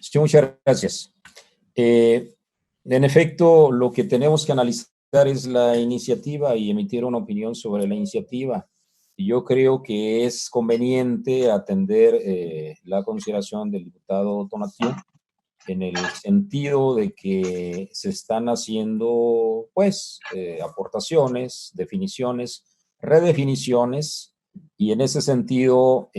Sí, muchas gracias. En efecto, lo que tenemos que analizar es la iniciativa y emitir una opinión sobre la iniciativa. Yo creo que es conveniente atender la consideración del diputado Tonatiuh en el sentido de que se están haciendo, pues, aportaciones, definiciones, redefiniciones, y en ese sentido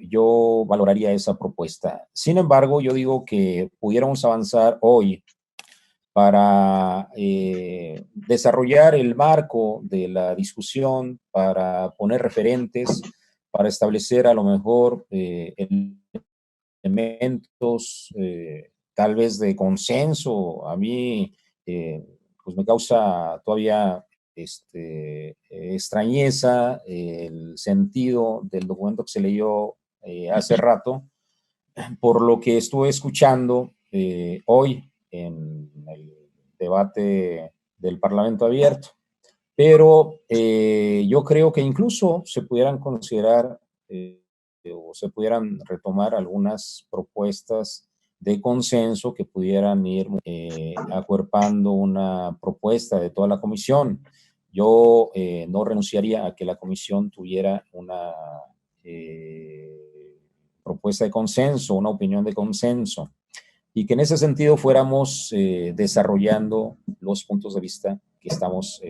yo valoraría esa propuesta. Sin embargo, yo digo que pudiéramos avanzar hoy para desarrollar el marco de la discusión, para poner referentes, para establecer a lo mejor elementos tal vez de consenso. A mí pues me causa todavía extrañeza el sentido del documento que se leyó hace rato, por lo que estuve escuchando hoy en el debate del Parlamento Abierto. Pero yo creo que incluso se pudieran considerar o se pudieran retomar algunas propuestas de consenso que pudieran ir acuerpando una propuesta de toda la comisión. Yo no renunciaría a que la comisión tuviera una propuesta de consenso, una opinión de consenso, y que en ese sentido fuéramos desarrollando los puntos de vista que estamos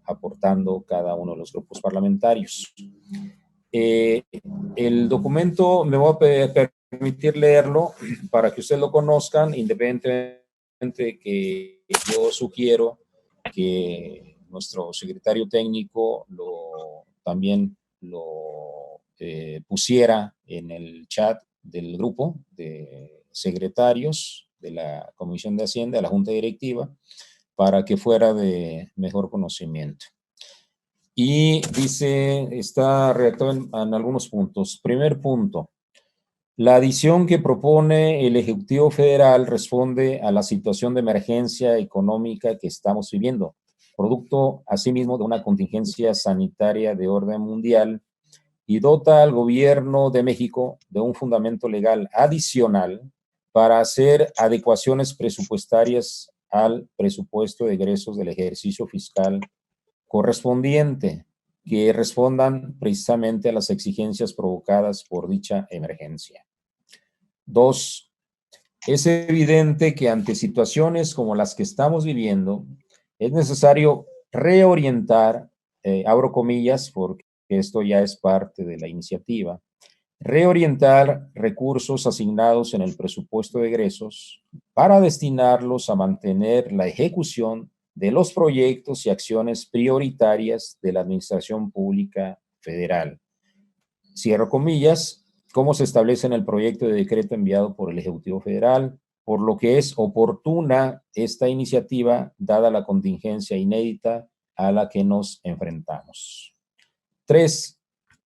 aportando cada uno de los grupos parlamentarios. El documento me voy a permitir leerlo para que ustedes lo conozcan, independientemente de que yo sugiero que nuestro secretario técnico también lo pusiera en el chat del grupo de secretarios de la Comisión de Hacienda, de la Junta Directiva, para que fuera de mejor conocimiento. Y dice, está redactado en algunos puntos. Primer punto, la adición que propone el Ejecutivo Federal responde a la situación de emergencia económica que estamos viviendo, producto asimismo de una contingencia sanitaria de orden mundial, y dota al gobierno de México de un fundamento legal adicional para hacer adecuaciones presupuestarias al presupuesto de egresos del ejercicio fiscal correspondiente, que respondan precisamente a las exigencias provocadas por dicha emergencia. 2. Es evidente que ante situaciones como las que estamos viviendo, es necesario reorientar, abro comillas porque esto ya es parte de la iniciativa, reorientar recursos asignados en el presupuesto de egresos para destinarlos a mantener la ejecución de los proyectos y acciones prioritarias de la Administración Pública Federal. Cierro comillas, como se establece en el proyecto de decreto enviado por el Ejecutivo Federal, por lo que es oportuna esta iniciativa dada la contingencia inédita a la que nos enfrentamos. 3.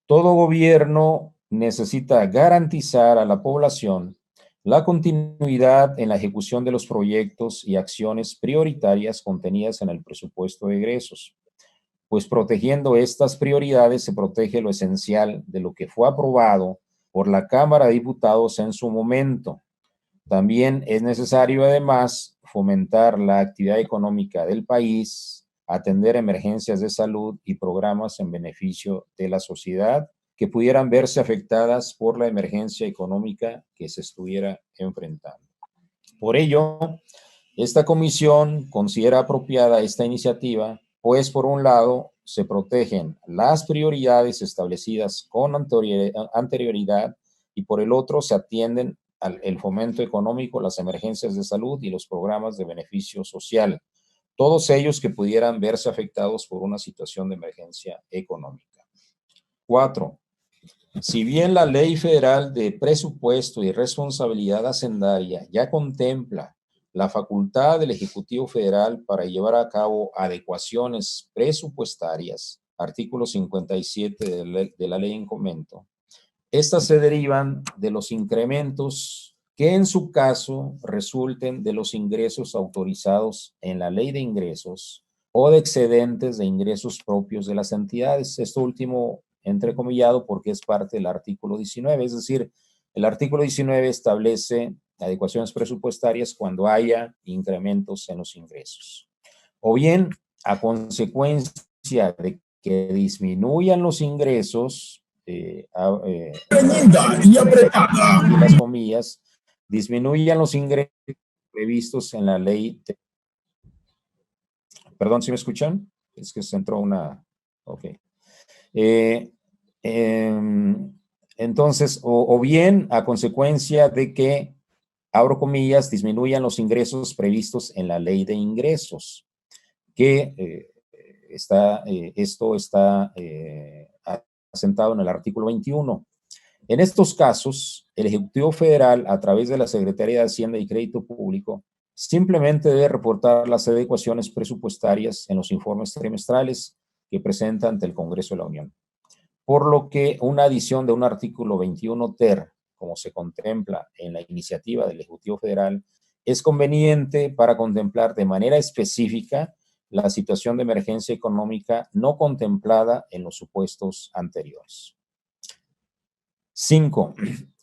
Todo gobierno necesita garantizar a la población la continuidad en la ejecución de los proyectos y acciones prioritarias contenidas en el presupuesto de egresos, pues protegiendo estas prioridades se protege lo esencial de lo que fue aprobado por la Cámara de Diputados en su momento. También es necesario, además, fomentar la actividad económica del país, atender emergencias de salud y programas en beneficio de la sociedad que pudieran verse afectadas por la emergencia económica que se estuviera enfrentando. Por ello, esta comisión considera apropiada esta iniciativa, pues por un lado se protegen las prioridades establecidas con anterioridad y por el otro se atienden el fomento económico, las emergencias de salud y los programas de beneficio social, todos ellos que pudieran verse afectados por una situación de emergencia económica. 4. Si bien la Ley Federal de Presupuesto y Responsabilidad Hacendaria ya contempla la facultad del Ejecutivo Federal para llevar a cabo adecuaciones presupuestarias, artículo 57 de la ley en comento, estas se derivan de los incrementos que en su caso resulten de los ingresos autorizados en la ley de ingresos o de excedentes de ingresos propios de las entidades. Esto último entrecomillado porque es parte del artículo 19, es decir, el artículo 19 establece adecuaciones presupuestarias cuando haya incrementos en los ingresos. O bien, a consecuencia de que disminuyan los ingresos, las comillas, disminuyan los ingresos previstos en la ley. Perdón, ¿sí me escuchan? Es que se entró una... Ok. Entonces, o bien a consecuencia de que, abro comillas, disminuyan los ingresos previstos en la ley de ingresos, que esto está asentado en el artículo 21. En estos casos, el Ejecutivo Federal, a través de la Secretaría de Hacienda y Crédito Público, simplemente debe reportar las adecuaciones presupuestarias en los informes trimestrales que presenta ante el Congreso de la Unión. Por lo que una adición de un artículo 21 ter, como se contempla en la iniciativa del Ejecutivo Federal, es conveniente para contemplar de manera específica la situación de emergencia económica no contemplada en los supuestos anteriores. 5.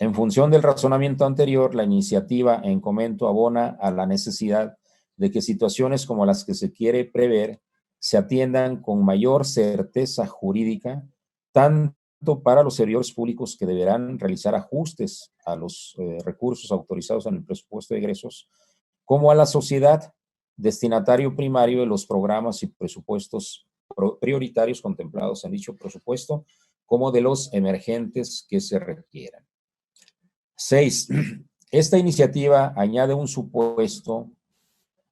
En función del razonamiento anterior, la iniciativa en comento abona a la necesidad de que situaciones como las que se quiere prever se atiendan con mayor certeza jurídica, tanto para los servidores públicos que deberán realizar ajustes a los recursos autorizados en el presupuesto de egresos, como a la sociedad, destinatario primario de los programas y presupuestos prioritarios contemplados en dicho presupuesto, como de los emergentes que se requieran. 6. Esta iniciativa añade un supuesto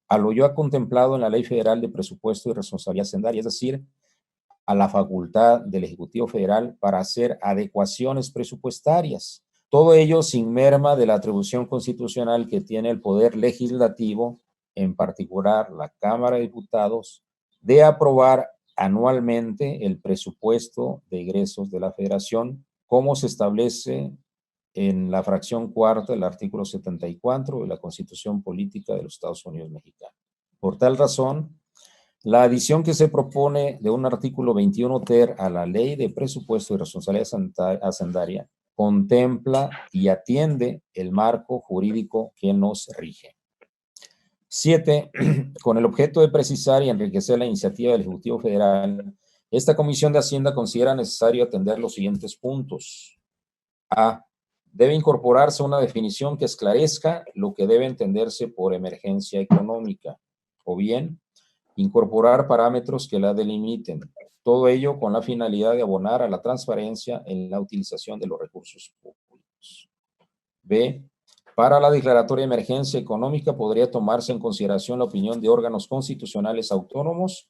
a lo ya contemplado en la Ley Federal de Presupuesto y Responsabilidad Hacendaria, es decir, a la facultad del Ejecutivo Federal para hacer adecuaciones presupuestarias. Todo ello sin merma de la atribución constitucional que tiene el Poder Legislativo, en particular la Cámara de Diputados, de aprobar anualmente el presupuesto de egresos de la Federación, como se establece en la fracción cuarta del artículo 74 de la Constitución Política de los Estados Unidos Mexicanos. Por tal razón, la adición que se propone de un artículo 21 ter a la Ley de Presupuesto y Responsabilidad Hacendaria contempla y atiende el marco jurídico que nos rige. 7. Con el objeto de precisar y enriquecer la iniciativa del Ejecutivo Federal, esta Comisión de Hacienda considera necesario atender los siguientes puntos. A. Debe incorporarse una definición que esclarezca lo que debe entenderse por emergencia económica, o bien incorporar parámetros que la delimiten. Todo ello con la finalidad de abonar a la transparencia en la utilización de los recursos públicos. B. Para la declaratoria de emergencia económica podría tomarse en consideración la opinión de órganos constitucionales autónomos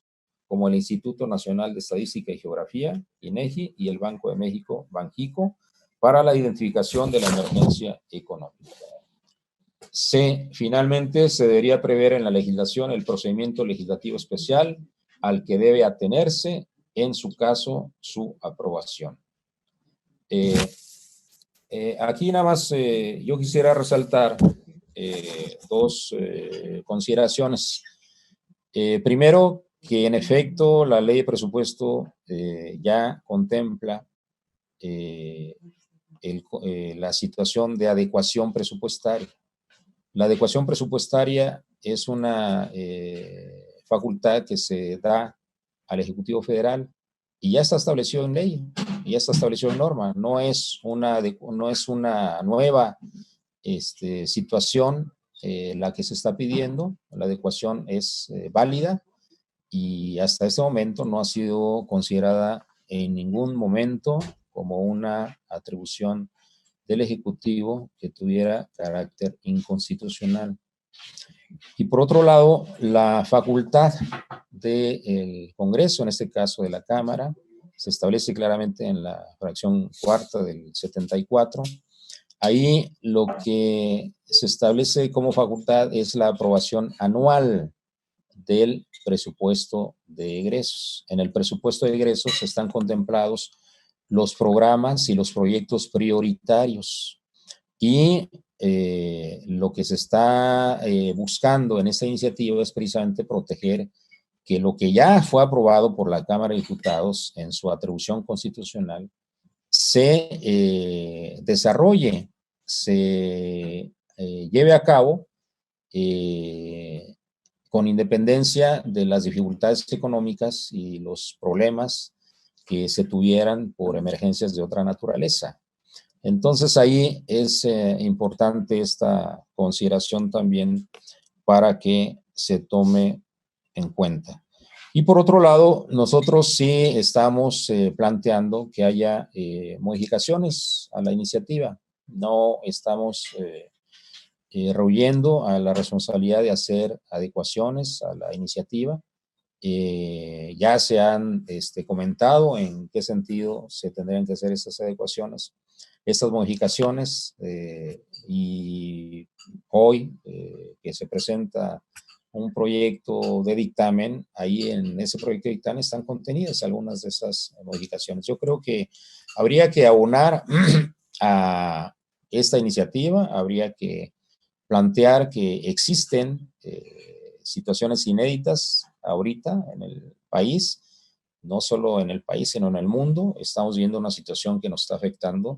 como el Instituto Nacional de Estadística y Geografía, INEGI, y el Banco de México, Banjico, para la identificación de la emergencia económica. C. Finalmente, se debería prever en la legislación el procedimiento legislativo especial al que debe atenerse, en su caso, su aprobación. Aquí nada más yo quisiera resaltar dos consideraciones. Primero, que en efecto la ley de presupuesto ya contempla la situación de adecuación presupuestaria. La adecuación presupuestaria es una facultad que se da al Ejecutivo Federal y ya está establecido en ley, ya está establecido en norma. No es una nueva situación la que se está pidiendo. La adecuación es válida y hasta este momento no ha sido considerada en ningún momento como una atribución del Ejecutivo que tuviera carácter inconstitucional. Y por otro lado, la facultad del Congreso, en este caso de la Cámara, se establece claramente en la fracción cuarta del 74. Ahí lo que se establece como facultad es la aprobación anual del presupuesto de egresos. En el presupuesto de egresos están contemplados los programas y los proyectos prioritarios. Y lo que se está buscando en esta iniciativa es precisamente proteger que lo que ya fue aprobado por la Cámara de Diputados en su atribución constitucional se desarrolle, se lleve a cabo con independencia de las dificultades económicas y los problemas que se tuvieran por emergencias de otra naturaleza. Entonces ahí es importante esta consideración también para que se tome en cuenta. Y por otro lado, nosotros sí estamos planteando que haya modificaciones a la iniciativa. No estamos rehuyendo a la responsabilidad de hacer adecuaciones a la iniciativa. Ya se han comentado en qué sentido se tendrían que hacer estas adecuaciones, estas modificaciones, y hoy que se presenta un proyecto de dictamen, ahí en ese proyecto de dictamen están contenidas algunas de esas modificaciones. Yo creo que habría que aunar a esta iniciativa, habría que plantear que existen situaciones inéditas ahorita en el país, no solo en el país, sino en el mundo. Estamos viendo una situación que nos está afectando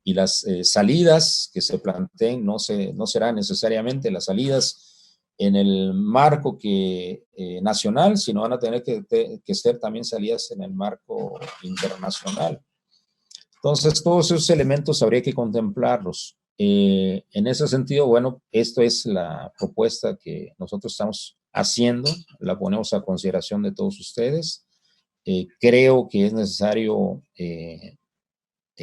y las salidas que se planteen no serán necesariamente las salidas en el marco nacional, sino van a tener que ser también salidas en el marco internacional. Entonces, todos esos elementos habría que contemplarlos. En ese sentido, bueno, esto es la propuesta que nosotros estamos haciendo, la ponemos a consideración de todos ustedes. Creo que es necesario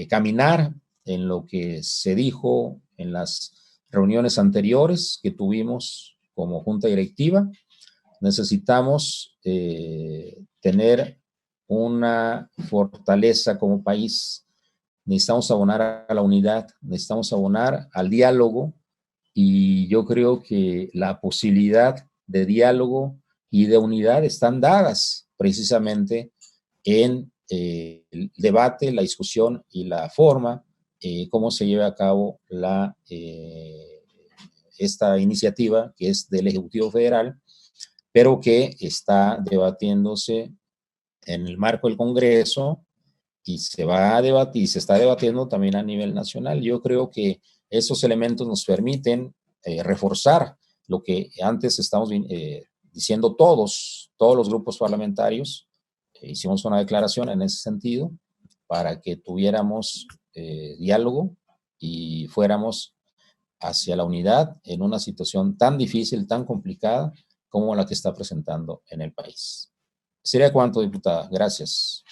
caminar en lo que se dijo en las reuniones anteriores que tuvimos como junta directiva. Necesitamos tener una fortaleza como país. Necesitamos abonar a la unidad, necesitamos abonar al diálogo, y yo creo que la posibilidad de diálogo y de unidad están dadas precisamente en el debate, la discusión y la forma cómo se lleva a cabo esta iniciativa que es del Ejecutivo Federal, pero que está debatiéndose en el marco del Congreso y se va a debatir, se está debatiendo también a nivel nacional. Yo creo que esos elementos nos permiten reforzar lo que antes estamos diciendo todos los grupos parlamentarios. Hicimos una declaración en ese sentido para que tuviéramos diálogo y fuéramos hacia la unidad en una situación tan difícil, tan complicada como la que está presentando en el país. Sería cuanto, diputada. Gracias.